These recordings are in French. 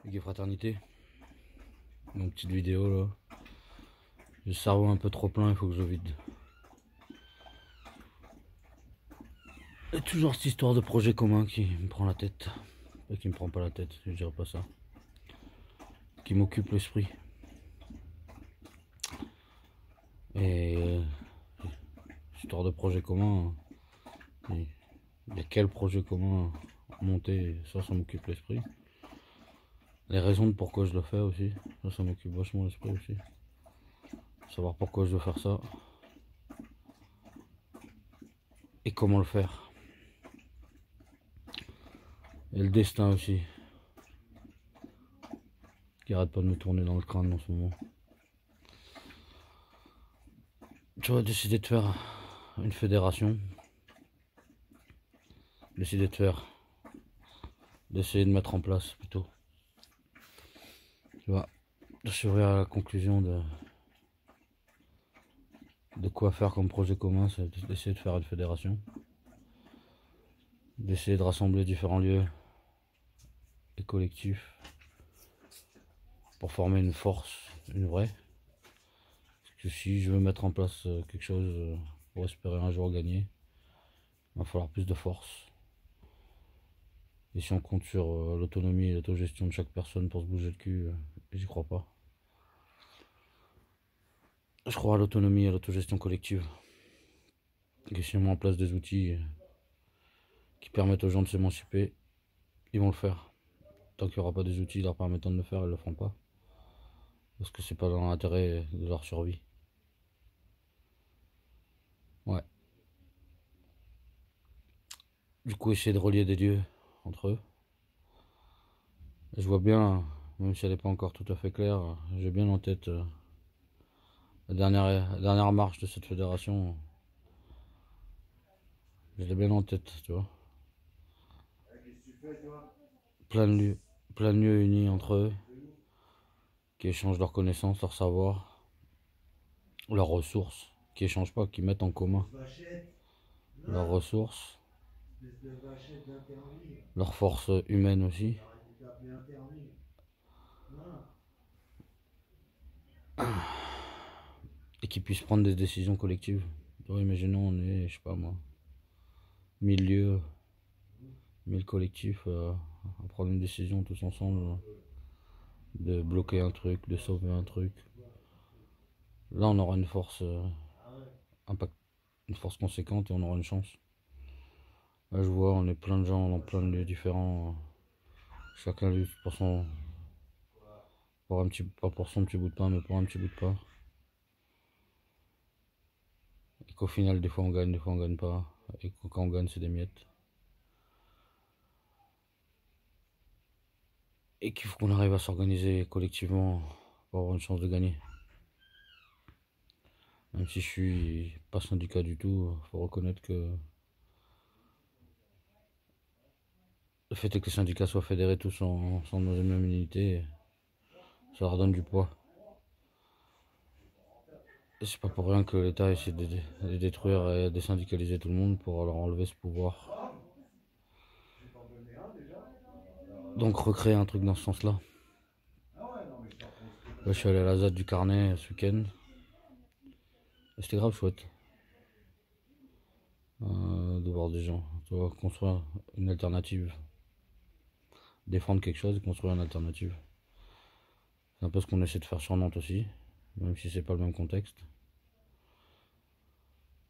Ligue et Fraternité. Une petite vidéo là. J'ai le cerveau un peu trop plein, il faut que je vide. Et toujours cette histoire de projet commun qui me prend la tête. Enfin, qui me prend pas la tête, je dirais pas ça. Qui m'occupe l'esprit. Et histoire de projet commun. Il y a quel projet commun monter, ça m'occupe l'esprit. Les raisons de pourquoi je le fais aussi, ça m'occupe vachement l'esprit aussi. Savoir pourquoi je veux faire ça. Et comment le faire. Et le destin aussi. Qui arrête pas de me tourner dans le crâne en ce moment. Tu vois, décider de faire une fédération. Décider de faire. D'essayer de mettre en place plutôt. Tu vois, de surveiller à la conclusion de quoi faire comme projet commun, c'est d'essayer de faire une fédération. D'essayer de rassembler différents lieux et collectifs pour former une force, une vraie. Parce que si je veux mettre en place quelque chose pour espérer un jour gagner, il va falloir plus de force. Et si on compte sur l'autonomie et l'autogestion de chaque personne pour se bouger le cul, j'y crois pas. Je crois à l'autonomie et à l'autogestion collective. Et si on met en place des outils qui permettent aux gens de s'émanciper, ils vont le faire. Tant qu'il n'y aura pas des outils leur permettant de le faire, ils ne le feront pas. Parce que c'est pas dans l'intérêt de leur survie. Ouais. Du coup, essayer de relier des lieux entre eux. Et je vois bien, même si elle n'est pas encore tout à fait claire, j'ai bien en tête la dernière marche de cette fédération. Je l'ai bien en tête, tu vois. Plein de lieux, plein de lieux unis entre eux, qui échangent leurs connaissances, leurs savoirs, leurs ressources, qui échangent pas, qui mettent en commun leurs ressources, leurs forces humaines aussi, et qui puissent prendre des décisions collectives. Tu vois, imaginons on est, je sais pas moi, 1000 lieux, 1000 collectifs à prendre une décision tous ensemble, de bloquer un truc, de sauver un truc. Là on aura une force impact, une force conséquente et on aura une chance. Là je vois on est plein de gens dans plein de lieux différents, chacun lutte pour son, pour un petit, pas pour son petit bout de pain mais pour un petit bout de pain. Et qu'au final des fois on gagne, des fois on gagne pas, et que quand on gagne c'est des miettes. Et qu'il faut qu'on arrive à s'organiser collectivement pour avoir une chance de gagner. Même si je suis pas syndicat du tout, faut reconnaître que le fait est que les syndicats soient fédérés tous ensemble dans une même unité, ça leur donne du poids. Et c'est pas pour rien que l'État essaie de détruire et de désyndicaliser tout le monde pour leur enlever ce pouvoir. Donc recréer un truc dans ce sens-là. Là je suis allé à la ZAD du Carnet ce week-end. Et c'était grave chouette. De voir des gens. Tu vois, construire une alternative. Défendre quelque chose et construire une alternative. C'est un peu ce qu'on essaie de faire sur Nantes aussi, même si c'est pas le même contexte.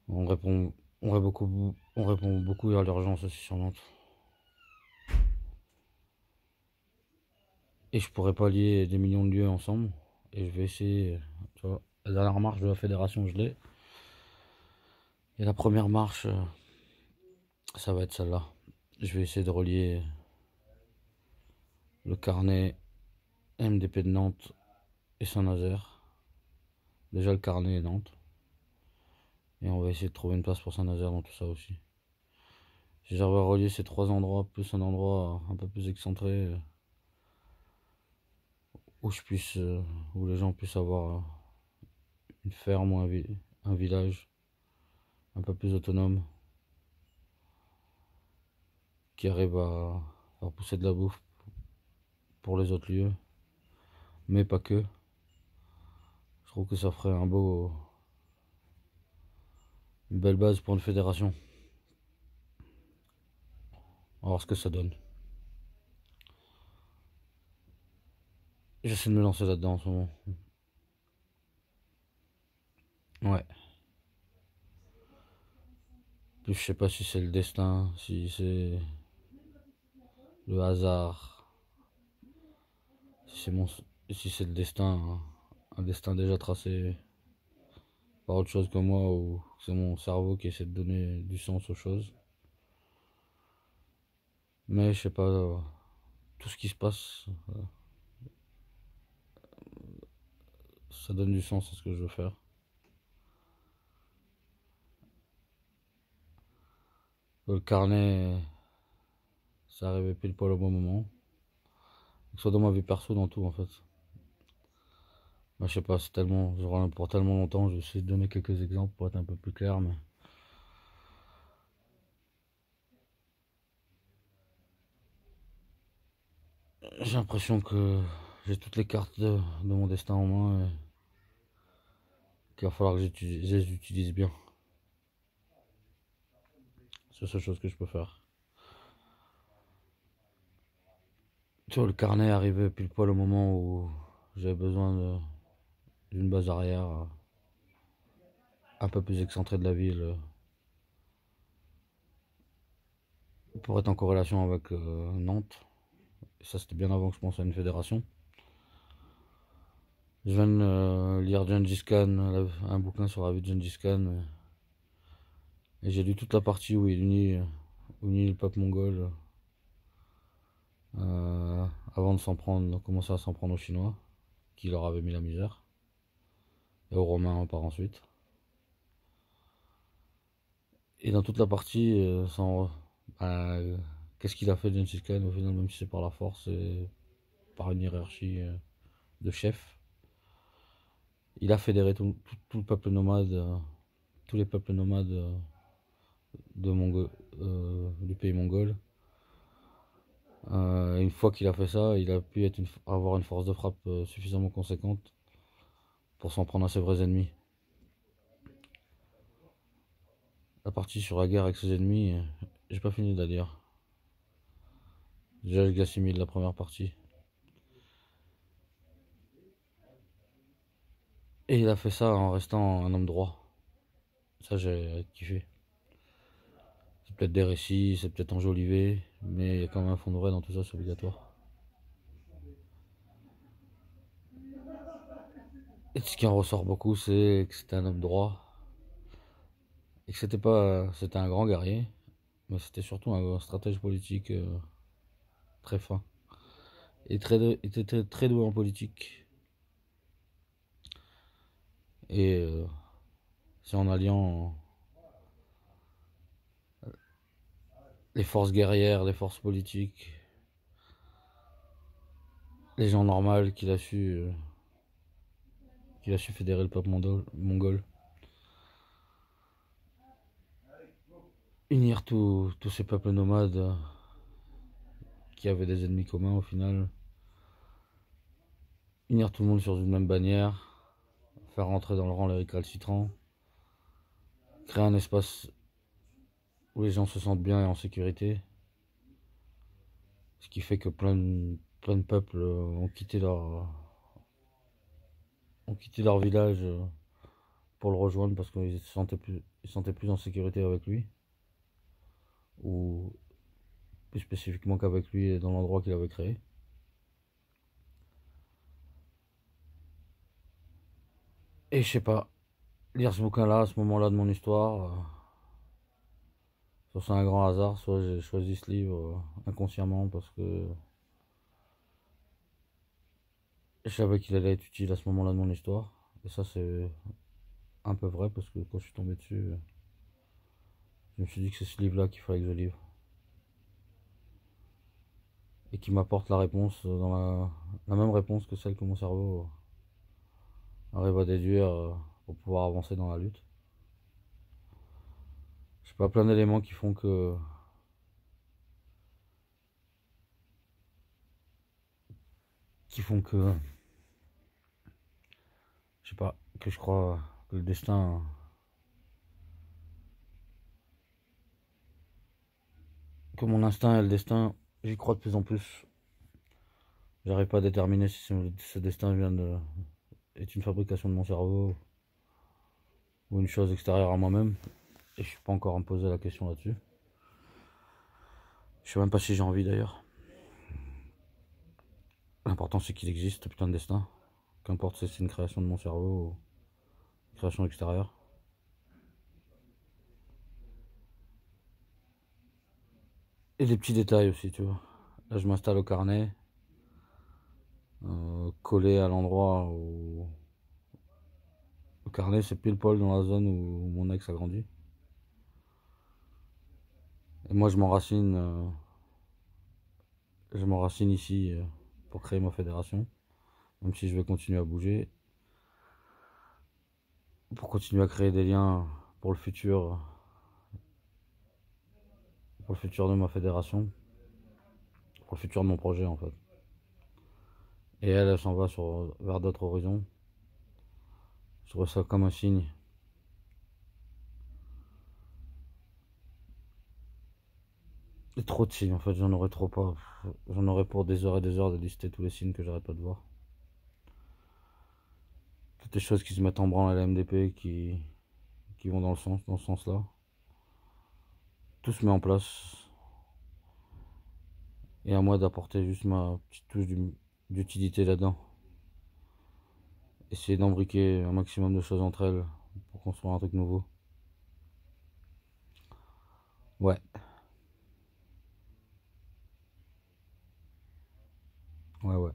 On répond, on répond beaucoup à l'urgence aussi sur Nantes. Et je pourrais pas lier des millions de lieux ensemble. Et je vais essayer, tu vois, la dernière marche de la fédération, je l'ai. Et la première marche, ça va être celle-là. Je vais essayer de relier le Carnet, MDP de Nantes et Saint-Nazaire. Déjà le Carnet et Nantes. Et on va essayer de trouver une place pour Saint-Nazaire dans tout ça aussi. Si j'arrive à relier ces trois endroits, plus un endroit un peu plus excentré, où je puisse, où les gens puissent avoir une ferme ou un village un peu plus autonome, qui arrive à faire pousser de la bouffe pour les autres lieux, mais pas que. Je trouve que ça ferait une belle base pour une fédération. On va voir ce que ça donne. J'essaie de me lancer là-dedans en ce moment. Ouais. Plus je sais pas si c'est le destin, si c'est le hasard, si c'est si c'est le destin, hein. Un destin déjà tracé par autre chose que moi, ou c'est mon cerveau qui essaie de donner du sens aux choses. Mais je sais pas, tout ce qui se passe, ça donne du sens à ce que je veux faire. Le carnet, ça arrivait pile poil au bon moment. Que ce soit dans ma vie perso, dans tout en fait. Bah, je sais pas, c'est tellement, pour tellement longtemps, je vais essayer de donner quelques exemples pour être un peu plus clair, mais j'ai l'impression que j'ai toutes les cartes de mon destin en main et qu'il va falloir que je les utilise bien. C'est la seule chose que je peux faire. Tu vois, le carnet arrivait pile poil au moment où j'avais besoin d'une base arrière un peu plus excentrée de la ville pour être en corrélation avec Nantes. Et ça, c'était bien avant que je pense à une fédération. Je viens de lire Gengis Khan, un bouquin sur la vie de Gengis Khan. Et j'ai lu toute la partie où il unit le peuple mongol avant de commencer à s'en prendre aux Chinois, qui leur avaient mis la misère, et aux Romains par ensuite. Et dans toute la partie, qu'est-ce qu'il a fait Gengis Khan au final, même si c'est par la force et par une hiérarchie de chef. Il a fédéré tout le peuple nomade, tous les peuples nomades du pays mongol. Une fois qu'il a fait ça, il a pu avoir une force de frappe suffisamment conséquente pour s'en prendre à ses vrais ennemis. La partie sur la guerre avec ses ennemis, j'ai pas fini de la lire. Déjà, je l'assimile la première partie. Et il a fait ça en restant un homme droit. Ça, j'ai kiffé. C'est peut-être des récits, c'est peut-être enjolivé, mais il y a quand même un fond de vrai dans tout ça, c'est obligatoire. Et ce qui en ressort beaucoup, c'est que c'était un homme droit. Et que c'était un grand guerrier, mais c'était surtout un stratège politique très fin. Et il était très doué en politique. Et c'est en alliant les forces guerrières, les forces politiques, les gens normaux qu'il a su fédérer le peuple mongol. Unir tous ces peuples nomades qui avaient des ennemis communs au final. Unir tout le monde sur une même bannière. Faire rentrer dans le rang les récalcitrants. Créer un espace où les gens se sentent bien et en sécurité. Ce qui fait que plein de peuples ont quitté leur village pour le rejoindre parce qu'ils se sentaient plus en sécurité avec lui. Ou plus spécifiquement qu'avec lui dans l'endroit qu'il avait créé. Et je sais pas, lire ce bouquin-là, à ce moment-là de mon histoire, soit c'est un grand hasard, soit j'ai choisi ce livre inconsciemment parce que je savais qu'il allait être utile à ce moment-là de mon histoire. Et ça, c'est un peu vrai parce que quand je suis tombé dessus, je me suis dit que c'est ce livre-là qu'il fallait que je livre. Et qui m'apporte la réponse, la même réponse que celle que mon cerveau arrive à déduire pour pouvoir avancer dans la lutte. Je sais pas, plein d'éléments qui font que qui font que, je sais pas, que je crois que le destin, que mon instinct et le destin, j'y crois de plus en plus. J'arrive pas à déterminer si ce destin est une fabrication de mon cerveau ou une chose extérieure à moi-même. Et je suis pas encore à me poser la question là-dessus. Je sais même pas si j'ai envie d'ailleurs. L'important c'est qu'il existe, putain de destin. Qu'importe si c'est une création de mon cerveau ou une création extérieure. Et des petits détails aussi, tu vois. Là je m'installe au carnet, collé à l'endroit où... Le carnet c'est pile poil dans la zone où mon ex a grandi. Et moi je m'enracine ici pour créer ma fédération. Même si je vais continuer à bouger. Pour continuer à créer des liens pour le futur de ma fédération, pour le futur de mon projet en fait. Et elle s'en va vers d'autres horizons. Je trouve ça comme un signe. Et trop de signes en fait, j'en aurais trop pas. J'en aurais pour des heures et des heures de lister tous les signes que j'arrête pas de voir. Toutes les choses qui se mettent en branle à la MDP qui vont dans ce sens-là. Tout se met en place. Et à moi d'apporter juste ma petite touche d'utilité là-dedans. Essayer d'embriquer un maximum de choses entre elles pour construire un truc nouveau. Ouais, ouais, ouais.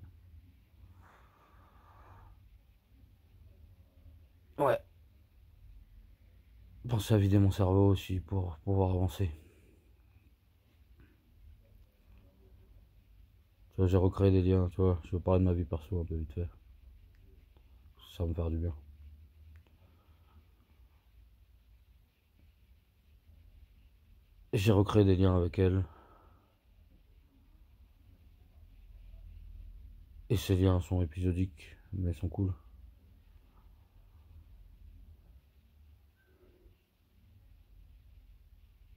Ouais. Penser à vider mon cerveau aussi pour pouvoir avancer. Tu vois, j'ai recréé des liens, tu vois. Je veux parler de ma vie perso un peu vite fait. Ça va me faire du bien. J'ai recréé des liens avec elle. Et ces liens sont épisodiques, mais sont cool.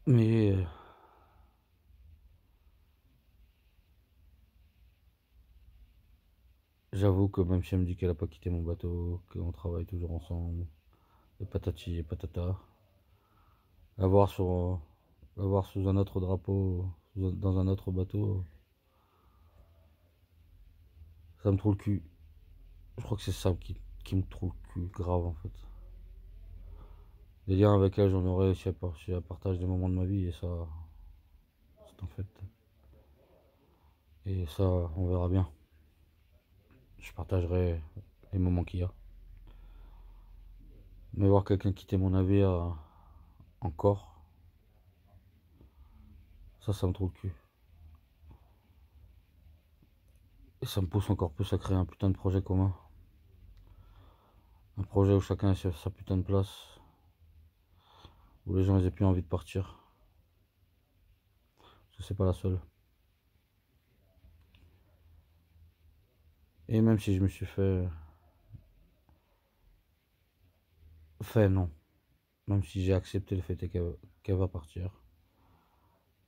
Mais j'avoue que même si elle me dit qu'elle a pas quitté mon bateau, qu'on travaille toujours ensemble, et patati et patata, la voir la voir sous un autre drapeau, dans un autre bateau, ça me trouve le cul. Je crois que c'est ça qui me trouve le cul grave en fait. Des liens avec elle, j'en aurais si elle partage des moments de ma vie et ça, c'est un fait. Et ça, on verra bien. Je partagerai les moments qu'il y a. Mais voir quelqu'un quitter mon navire encore, ça me trouve le cul. Et ça me pousse encore plus à créer un putain de projet commun. Un projet où chacun a sa putain de place. Où les gens ils aient plus envie de partir. Parce que c'est pas la seule. Et même si je me suis fait non. Même si j'ai accepté le fait qu'elle va partir.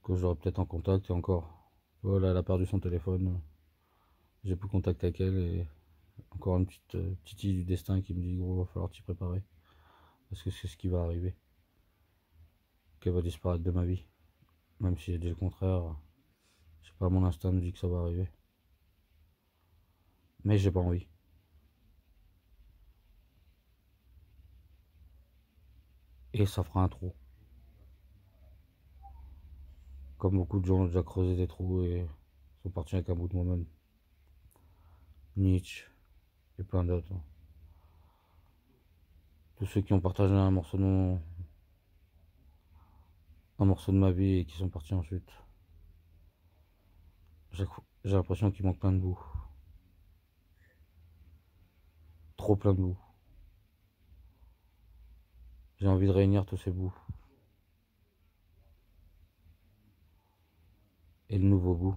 Que j'aurai peut-être en contact et encore. Voilà, elle a perdu son téléphone. J'ai plus contact avec elle et encore une petite titille du destin qui me dit gros, va falloir t'y préparer. Parce que c'est ce qui va arriver. Qu'elle va disparaître de ma vie. Même si j'ai dit le contraire, je sais pas, mon instinct me dit que ça va arriver. Mais j'ai pas envie. Et ça fera un trou. Comme beaucoup de gens ont déjà creusé des trous et sont partis avec un bout de moi-même. Nietzsche et plein d'autres. Tous ceux qui ont partagé un morceau de ma vie et qui sont partis ensuite. J'ai l'impression qu'il manque plein de bouts. Trop plein de bouts. J'ai envie de réunir tous ces bouts. Et le nouveau bout.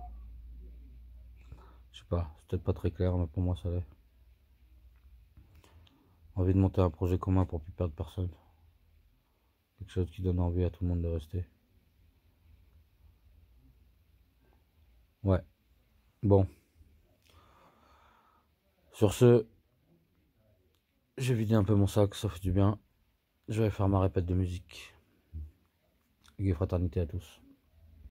Je sais pas, c'est peut-être pas très clair, mais pour moi ça l'est. Envie de monter un projet commun pour plus perdre personne. Quelque chose qui donne envie à tout le monde de rester. Ouais, bon. Sur ce, j'ai vidé un peu mon sac, ça fait du bien. Je vais faire ma répète de musique. Et fraternité à tous.